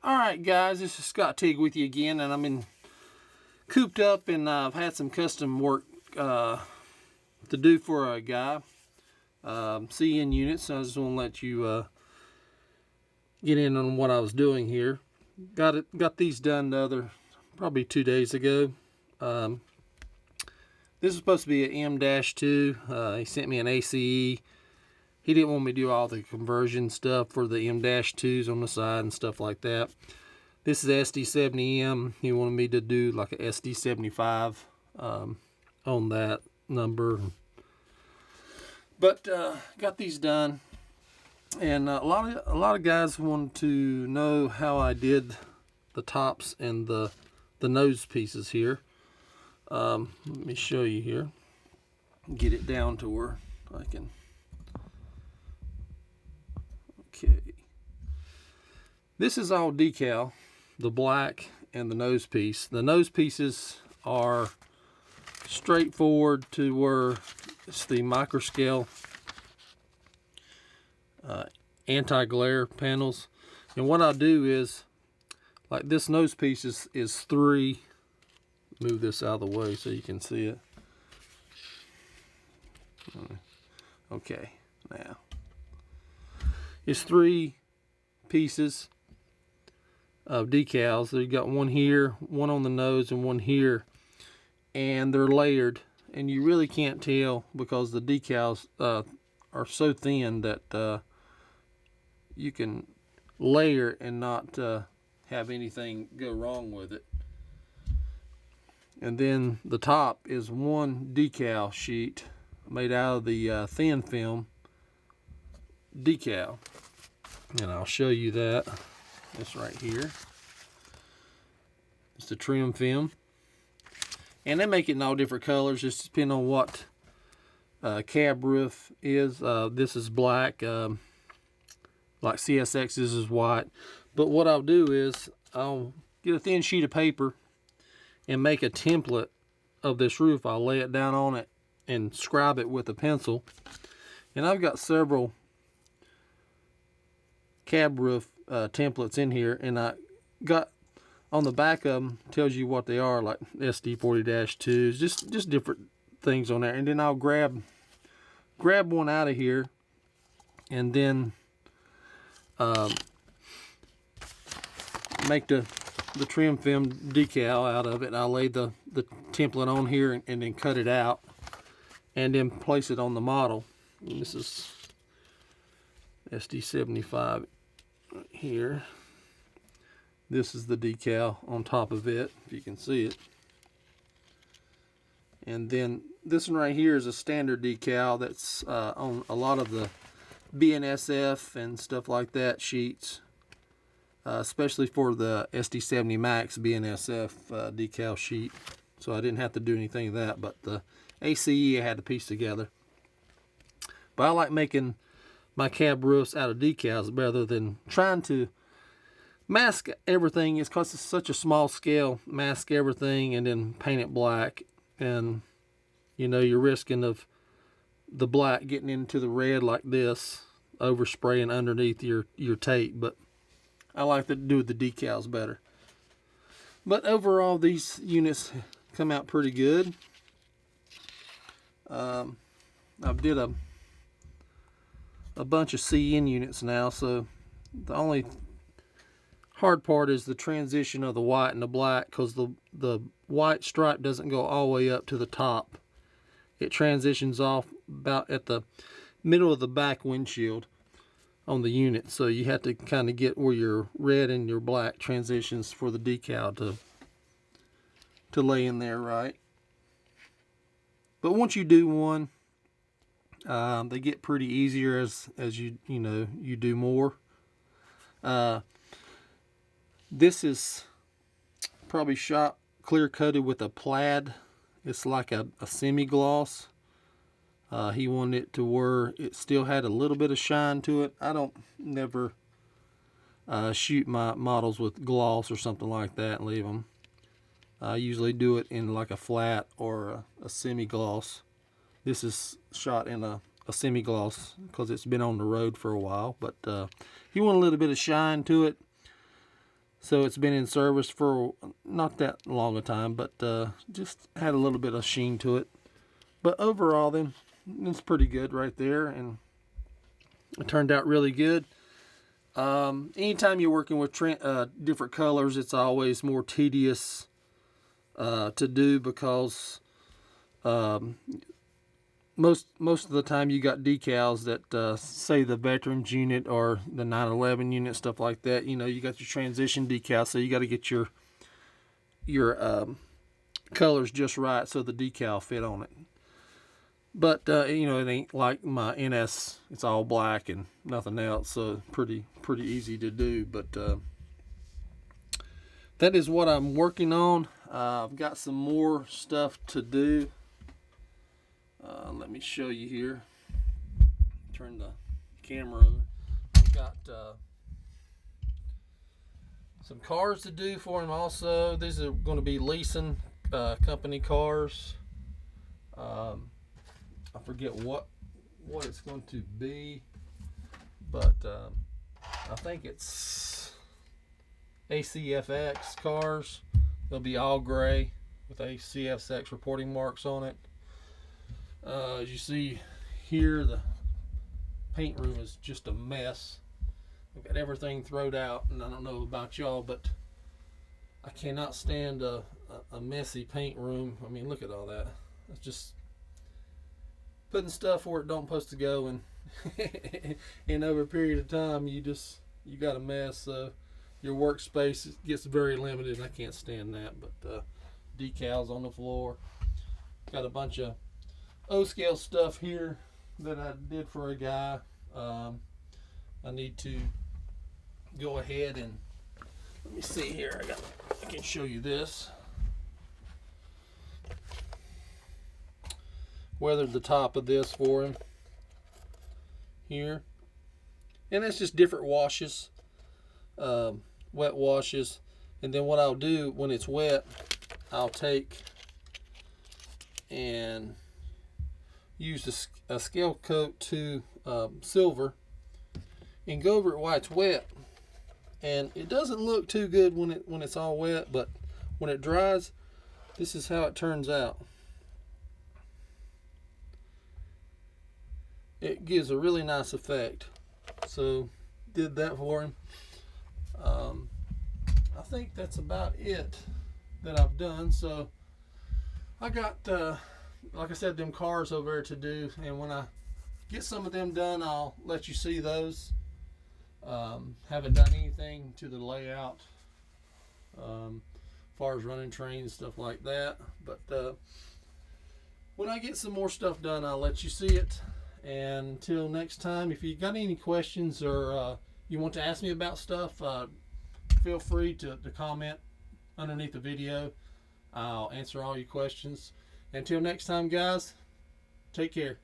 Alright guys, this is Scott Teague with you again, and I'm cooped up, and I've had some custom work to do for a guy. CN units, so I just want to let you get in on what I was doing here. Got these done probably 2 days ago. This is supposed to be an M-2. He sent me an ACE. He didn't want me to do all the conversion stuff for the M-2s on the side and stuff like that. This is SD70M. He wanted me to do like a SD75 on that number. But got these done, and a lot of guys wanted to know how I did the tops and the nose pieces here. Let me show you here. Get it down to where I can. Okay. This is all decal, the black and the nose piece. The nose pieces are straightforward to where it's the microscale anti-glare panels. And what I'll do is, like this nose piece is 3. Move this out of the way so you can see it. Okay, now it's 3 pieces of decals. So you got one here, one on the nose, and one here, and they're layered, and you really can't tell because the decals are so thin that you can layer and not have anything go wrong with it. And then the top is one decal sheet made out of the thin film decal, and I'll show you that. This right here, it's the trim film, and they make it in all different colors, just depending on what cab roof is. This is black, like CSX. This is white. But what I'll do is I'll get a thin sheet of paper and make a template of this roof. I'll lay it down on it and scribe it with a pencil. And I've got several cab roof templates in here, and I got on the back of them tells you what they are, like SD40-2s, just different things on there. And then I'll grab one out of here, and then make the trim film decal out of it. I'll lay the template on here and then cut it out, and then place it on the model. And this is SD75 right here. This is the decal on top of it, if you can see it. And then this one right here is a standard decal that's on a lot of the BNSF and stuff like that sheets, especially for the SD70 Max BNSF decal sheet. So I didn't have to do anything of that, but the ACE I had to piece together. But I like making my cab roofs out of decals rather than trying to mask everything. It's because it's such a small scale, mask everything and then paint it black, and you know, you're risking of the black getting into the red like this, overspraying underneath your tape. But I like to do the decals better. But overall, these units come out pretty good. I did a bunch of CN units now, so the only hard part is the transition of the white and the black, because the white stripe doesn't go all the way up to the top. It transitions off about at the middle of the back windshield on the unit, so you have to kind of get where your red and your black transitions for the decal to lay in there right. But once you do one, they get pretty easier as you do more. This is probably shot clear coated with a plaid. It's like a semi-gloss. He wanted it to where it still had a little bit of shine to it. I don't never shoot my models with gloss or something like that and leave them. I usually do it in like a flat or a semi-gloss. This is shot in a semi-gloss because it's been on the road for a while. But he wanted a little bit of shine to it. So it's been in service for not that long a time, but just had a little bit of sheen to it. But overall, then, it's pretty good right there, and it turned out really good. Anytime you're working with different colors, it's always more tedious to do because most of the time you got decals that say the veterans unit or the 9/11 unit, stuff like that. You got your transition decal, so you got to get your colors just right so the decal fit on it. But it ain't like my NS. It's all black and nothing else, so pretty easy to do. But that is what I'm working on. I've got some more stuff to do. Let me show you here. Turn the camera over. I've got some cars to do for him also. These are going to be leasing company cars. I forget what it's going to be, but I think it's ACFX cars. They'll be all gray with ACFX reporting marks on it. As you see here, the paint room is just a mess. I've got everything thrown out, and I don't know about y'all, but I cannot stand a messy paint room. I mean, look at all that. It's just putting stuff where it don't supposed to go, and and over a period of time, you got a mess. So your workspace gets very limited. I can't stand that. But decals on the floor. Got a bunch of O-scale stuff here that I did for a guy. I need to go ahead and let me see here. I can show you this. Weathered the top of this for him here, and that's just different washes, wet washes. And then what I'll do when it's wet, I'll take and use a scale coat to silver and go over it while it's wet. And it doesn't look too good when it's all wet, but when it dries, this is how it turns out. It gives a really nice effect. So did that for him. I think that's about it that I've done. So I got like I said, them cars over there to do, and when I get some of them done, I'll let you see those. Haven't done anything to the layout as far as running trains, stuff like that, but when I get some more stuff done, I'll let you see it. And until next time, if you got any questions or you want to ask me about stuff, feel free to comment underneath the video. I'll answer all your questions. Until next time, guys, take care.